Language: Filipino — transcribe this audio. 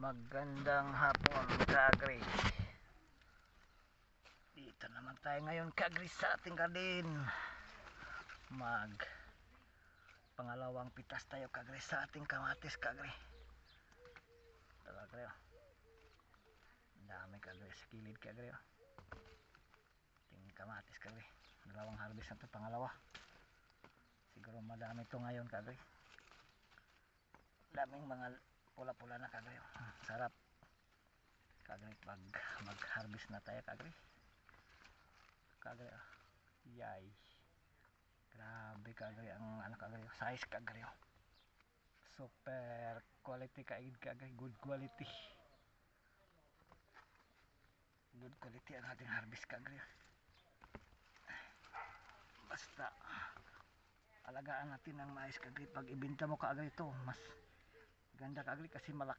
Magandang hapon ka-agri. Dito naman tayo ngayon ka-agri sa ating garden. Pangalawang pitas tayo ka-agri sa ating kamatis ka-agri. Ito ka-agri oh. Dami ka-agri sa kilid ka-agri oh. Ating kamatis ka-agri. Dalawang harvest na ito, pangalawa. Siguro madami ito ngayon ka-agri. Daming mga pula-pula na ka-agri oh. Sarap ka-agri pag mag-harvest na tayo ka-agri. Ka-agri oh. Yay. Grabe ka-agri ang ano ka-agri oh. Size ka-agri oh. Super quality ka-agri, good quality. Good quality ang ating harvest ka-agri oh. Basta alagaan natin ang mais ka-agri. Pag ibenta mo ka-agri ito, mas ganda ka-agri kasi malaki.